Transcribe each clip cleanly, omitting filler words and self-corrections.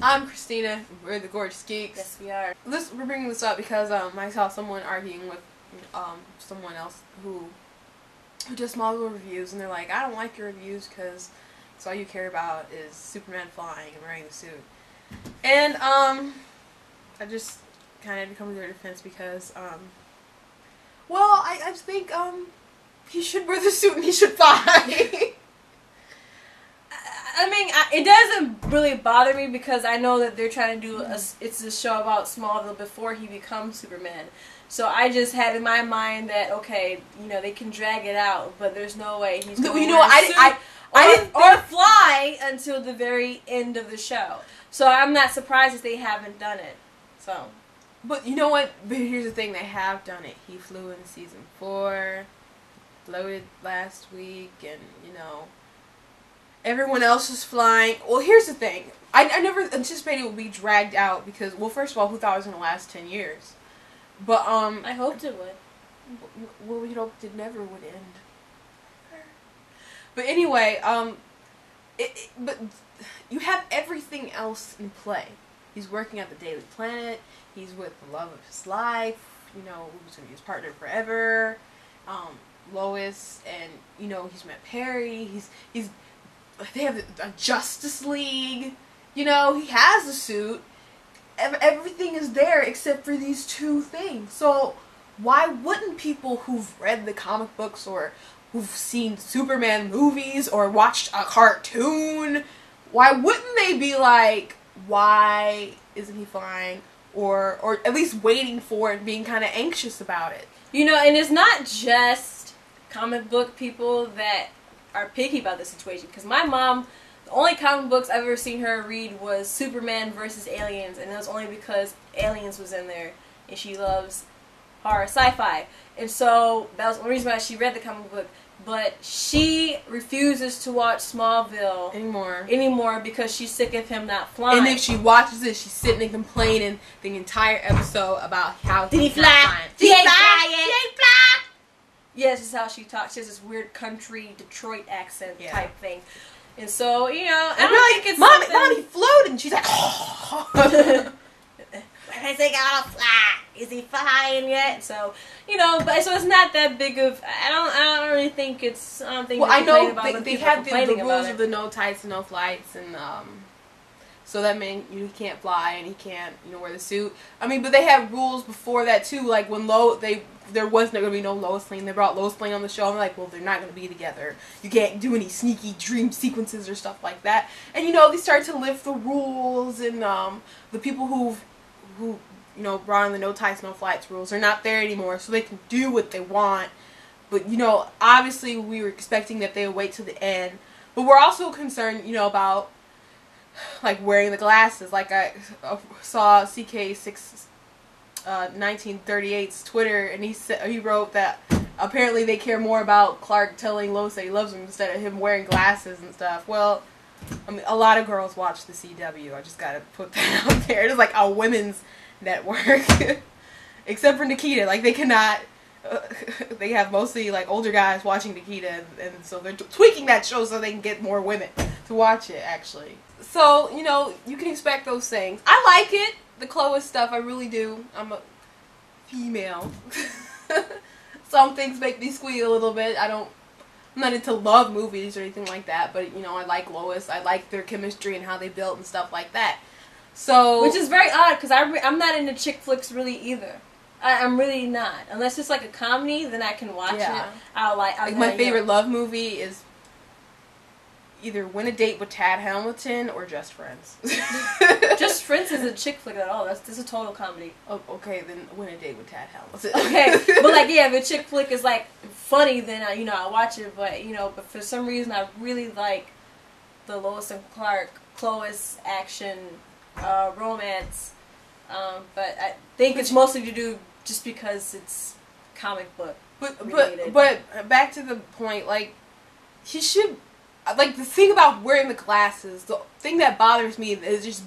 I'm Christina. We're the Gorgeous Geeks. Yes, we are. We're bringing this up because I saw someone arguing with someone else who does Smallville reviews, and they're like, I don't like your reviews because all you care about is Superman flying and wearing the suit. And I just kind of had to come to their defense because well, I just think he should wear the suit and he should fly. I mean, it doesn't really bother me because I know that they're trying to do it's a show about Smallville before he becomes Superman. So I just had in my mind that, okay, you know, they can drag it out, but there's no way he's going to I didn't or fly until the very end of the show. So I'm not surprised that they haven't done it. So, but you know what? But here's the thing: they have done it. He flew in season 4, floated last week, and you know, everyone else is flying. Well, here's the thing: I never anticipated it would be dragged out because, well, first of all, who thought it was going to last 10 years? But I hoped it would. Well, we hoped it never would end. But anyway, but you have everything else in play. He's working at the Daily Planet. He's with the love of his life. You know, who's gonna be his partner forever. Lois, and you know, he's met Perry. They have a Justice League. You know, he has a suit. Everything is there except for these two things. So why wouldn't people who've read the comic books or who've seen Superman movies or watched a cartoon, why wouldn't they be like, why isn't he flying? Or at least waiting for it, being kind of anxious about it. You know, and it's not just comic book people that are picky about the situation. Because my mom, the only comic books I've ever seen her read was Superman versus Aliens, and it was only because Aliens was in there, and she loves horror sci-fi. And so that was the only reason why she read the comic book. But she refuses to watch Smallville anymore because she's sick of him not flying. And if she watches it, she's sitting and complaining the entire episode about how Did he fly? He ain't fly. Yeah, this is how she talks. She has this weird country Detroit accent type thing. And so, you know, I don't think it's Mommy floated, and she's like, when I say gotta fly, is he flying yet? So, you know, but so it's not that big of. I don't really think it's. I don't think. Well, I know they have the rules of the no tights and no flights, and so that means he can't fly and he can't, you know, wear the suit. I mean, but they have rules before that too. Like when there was not going to be no Lois Lane. They brought Lois Lane on the show. I'm like, well, they're not going to be together. You can't do any sneaky dream sequences or stuff like that. And you know, they started to lift the rules, and the people who you know brought in the no tights, no flights rules are not there anymore, so they can do what they want. But you know, obviously we were expecting that they would wait till the end. But we're also concerned, you know, about like wearing the glasses. Like I saw CK6 1938's Twitter, and he wrote that apparently they care more about Clark telling Lois that he loves him instead of him wearing glasses and stuff. Well, I mean, a lot of girls watch the CW. I just gotta put that out there. It's like a women's network, except for Nikita. Like they cannot. They have mostly like older guys watching Nikita, and so they're tweaking that show so they can get more women to watch it. Actually, so you know you can expect those things. I like it, the Chloe stuff. I really do. I'm a female. Some things make me squeal a little bit. I'm not into love movies or anything like that, but you know, I like Lois. I like their chemistry and how they built and stuff like that. So, which is very odd because I'm not into chick flicks really either. I'm really not. Unless it's like a comedy, then I can watch it. I'll like my favorite love movie is either Win a Date with Tad Hamilton or Just Friends. Just Friends isn't a chick flick at all. That's a total comedy. Oh, okay, then Win a Date with Tad Hamilton. Okay, but like if a chick flick is like funny, then I'll watch it. But but for some reason I really like the Lois and Clark, Chloe's action, romance. But I think it's mostly to do just because it's comic book related. But back to the point, like he should. Like, the thing about wearing the glasses, the thing that bothers me is just,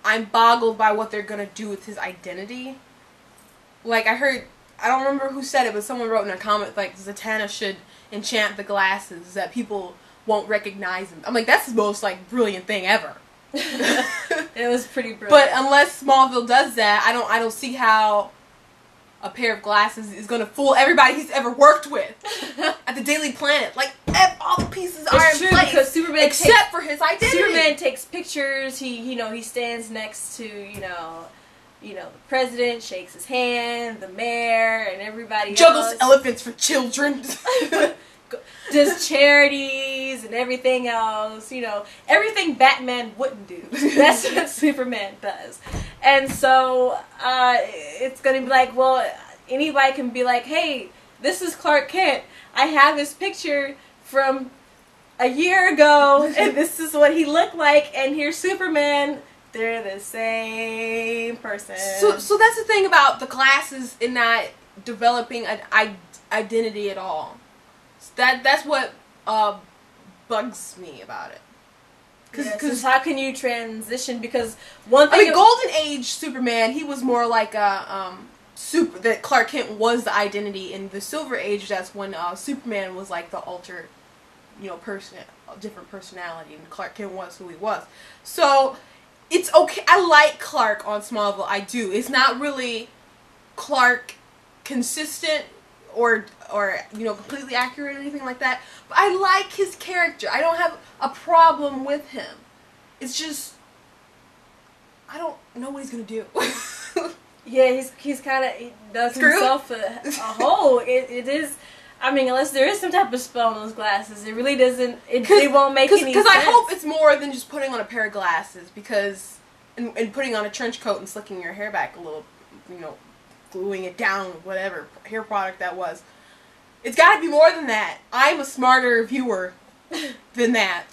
I'm boggled by what they're gonna do with his identity. Like, I don't remember who said it, but someone wrote in a comment, like, Zatanna should enchant the glasses, that people won't recognize him. I'm like, that's the most, like, brilliant thing ever. It It was pretty brilliant. But unless Smallville does that, I don't see how a pair of glasses is going to fool everybody he's ever worked with at the Daily Planet. Like, all the pieces are in place, because Superman except for his identity. Superman takes pictures. He stands next to the president, shakes his hand, the mayor, and everybody juggles else. elephants for children. Does charities and everything else, everything Batman wouldn't do. That's what Superman does. And so it's going to be like, well, anybody can be like, hey, this is Clark Kent. I have this picture from a year ago, and this is what he looked like, and here's Superman. They're the same person. So that's the thing about the glasses in not developing an identity at all. That's what bugs me about it. Because how can you transition? Because one thing, I mean, Golden Age Superman, he was more like a that Clark Kent was the identity. In the Silver Age, that's when Superman was like the altered, person, different personality, and Clark Kent was who he was. So it's okay. I like Clark on Smallville. I do. It's not really Clark consistent or completely accurate or anything like that. But I like his character. I don't have a problem with him. It's just I don't know what he's gonna do. Yeah, he's kind of does himself a hole. It is. I mean, unless there is some type of spell on those glasses, it really doesn't. It won't make any sense. Because I hope it's more than just putting on a pair of glasses. Because and putting on a trench coat and slicking your hair back a little, gluing it down, whatever hair product that was. It's got to be more than that. I'm a smarter viewer than that,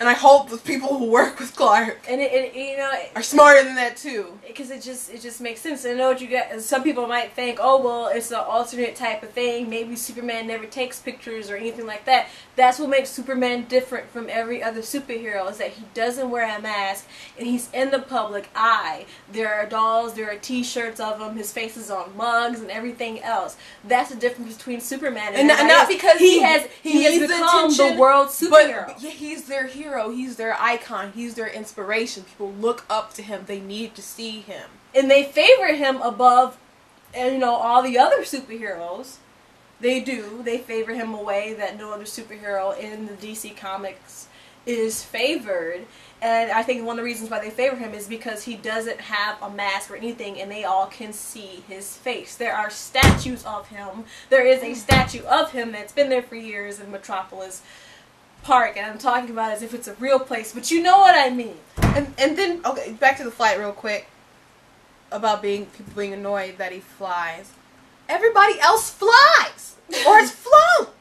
and I hope the people who work with Clark are smarter than that too. Because it just makes sense. I know what you get. Some people might think, oh well, it's an alternate type of thing. Maybe Superman never takes pictures or anything like that. That's what makes Superman different from every other superhero, is that he doesn't wear a mask and he's in the public eye. There are dolls, there are T-shirts of him. His face is on mugs and everything else. That's the difference between Superman and not because he has become the world superhero. But he's their hero. He's their icon. He's their inspiration. People look up to him. They need to see him, and they favor him above, all the other superheroes. They do. They favor him a way that no other superhero in the DC Comics is favored. And I think one of the reasons why they favor him is because he doesn't have a mask or anything, and they all can see his face. There are statues of him. There is a statue of him that's been there for years in Metropolis Park, and I'm talking about it as if it's a real place, but you know what I mean. And then, okay, back to the flight real quick, about people being annoyed that he flies. Everybody else flies! Or has flown!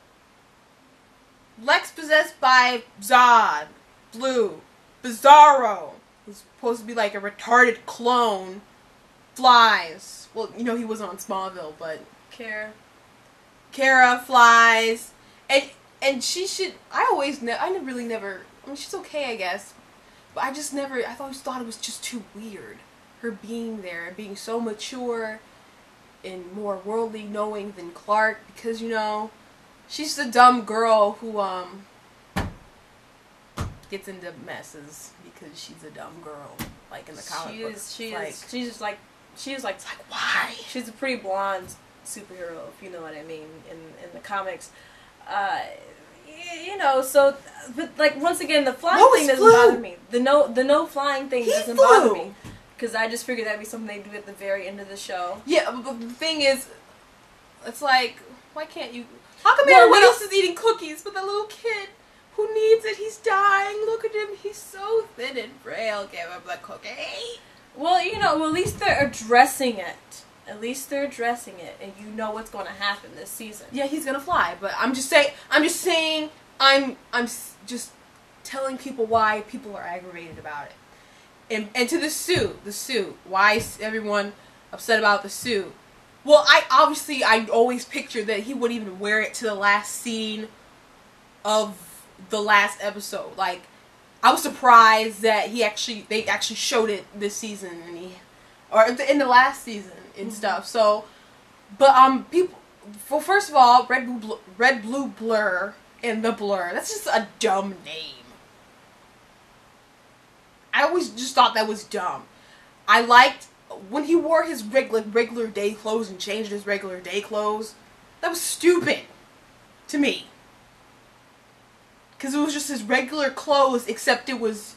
Lex possessed by Zod, Blue, Bizarro, who's supposed to be like a retarded clone, flies. Well, he was on Smallville, but... Kara flies. And she should... I mean, she's okay, I guess. But I always thought it was just too weird. Her being there, and being so mature and more worldly knowing than Clark, because, she's the dumb girl who, gets into messes because she's a dumb girl, like in the comic books. She's like, why? She's a pretty blonde superhero, if you know what I mean, in the comics. So, but like once again, the flying thing doesn't bother me. The no flying thing doesn't bother me, because I just figured that'd be something they do at the very end of the show. Yeah, but the thing is, it's like, why can't you? How come everyone else is eating cookies, but the little kid who needs it, he's dying. Look at him, he's so thin and frail. Give him the cookie. Well, at least they're addressing it. At least they're addressing it, and you know what's going to happen this season. Yeah, he's gonna fly, but I'm just saying, I'm just telling people why people are aggravated about it. And to the suit. Why is everyone upset about the suit? Well, I always pictured that he wouldn't even wear it to the last scene of the last episode. Like, I was surprised that they actually showed it this season, or in the last season and stuff. So, but people. Well, first of all, Red Blue Blur and the Blur. That's just a dumb name. I always just thought that was dumb. I liked when he wore his regular day clothes and changed his regular day clothes. That was stupid to me. Because it was just his regular clothes, except it was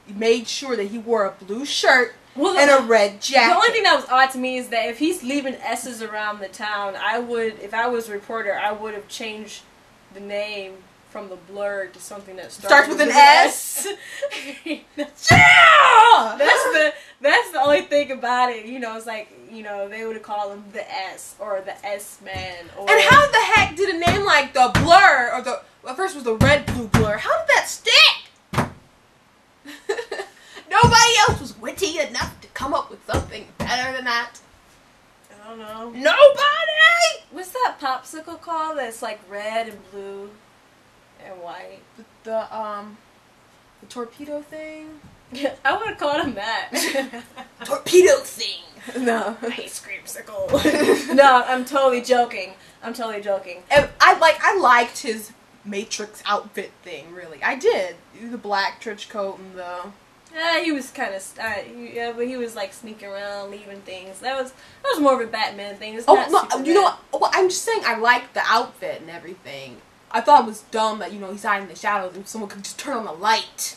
made sure that he wore a blue shirt and a red jacket. The only thing that was odd to me is that if he's leaving S's around the town, if I was a reporter, I would have changed the name from the Blur to something that starts with an S. Yeah! That's the only thing about it. It's like, they would have called him the S or the S Man. And how the heck did a name like the Blur or well, first was the Red Blue Blur? How did that stick? Nobody else was witty enough to come up with something better than that. I don't know. Nobody! What's that popsicle called that's like red and blue and white? The torpedo thing? I would have called him that. Torpedo thing! No. Ice creamsicle. No, I'm totally joking. And I liked his Matrix outfit thing, really. I did. The black trench coat and the... Yeah, he was kind of... but he was like sneaking around, leaving things. That was more of a Batman thing. It's not Superman. You know what? Well, I'm just saying I liked the outfit and everything. I thought it was dumb that, he's hiding in the shadows and someone could just turn on the light.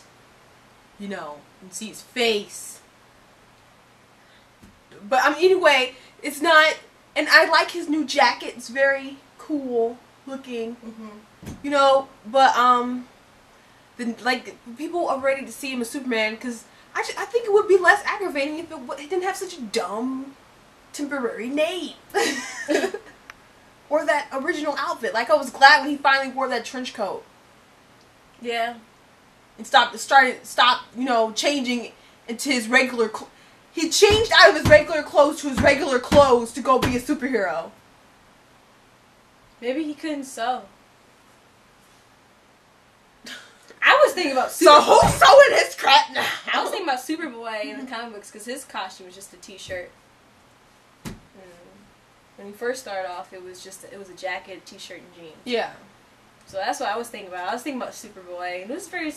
And see his face. But, anyway, it's not... And I like his new jacket. It's very cool looking. Mm-hmm. But, people are ready to see him as Superman because I think it would be less aggravating if it didn't have such a dumb temporary name. Or that original outfit. Like, I was glad when he finally wore that trench coat. Yeah. And stopped, changing into his regular he changed out of his regular clothes to his regular clothes to go be a superhero. Maybe he couldn't sew. I was thinking about So who's sewing his crap now? I was thinking about Superboy in the comic books because his costume was just a t-shirt. When he first started off, it was a jacket, a t-shirt, and jeans. Yeah. So that's what I was thinking about. I was thinking about Superboy, and it was very,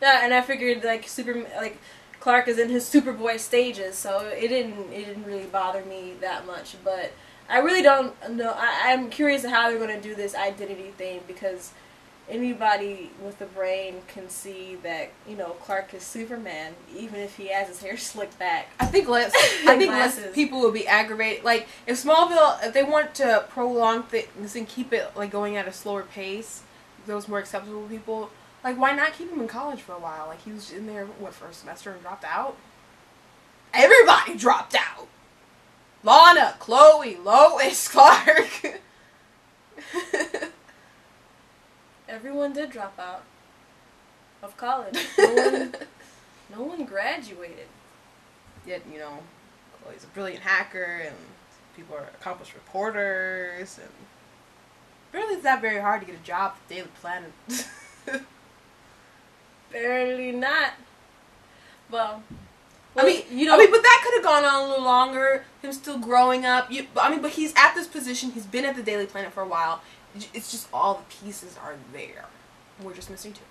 and I figured Clark is in his Superboy stages, so it didn't really bother me that much. But I really don't know. I'm curious how they're going to do this identity thing because anybody with a brain can see that Clark is Superman, even if he has his hair slicked back. I think less people will be aggravated. Like if Smallville, if they want to prolong things and keep it going at a slower pace, those more acceptable people. Like, why not keep him in college for a while? Like, he was in there, for a semester and dropped out? Everybody dropped out! Lana, Chloe, Lois, Clark. Everyone did drop out of college. No one graduated. Yet, Chloe's a brilliant hacker, and people are accomplished reporters, and really it's not very hard to get a job at the Daily Planet. Barely not. Well, but that could have gone on a little longer. Him still growing up. But he's at this position. He's been at the Daily Planet for a while. It's just all the pieces are there. We're just missing two.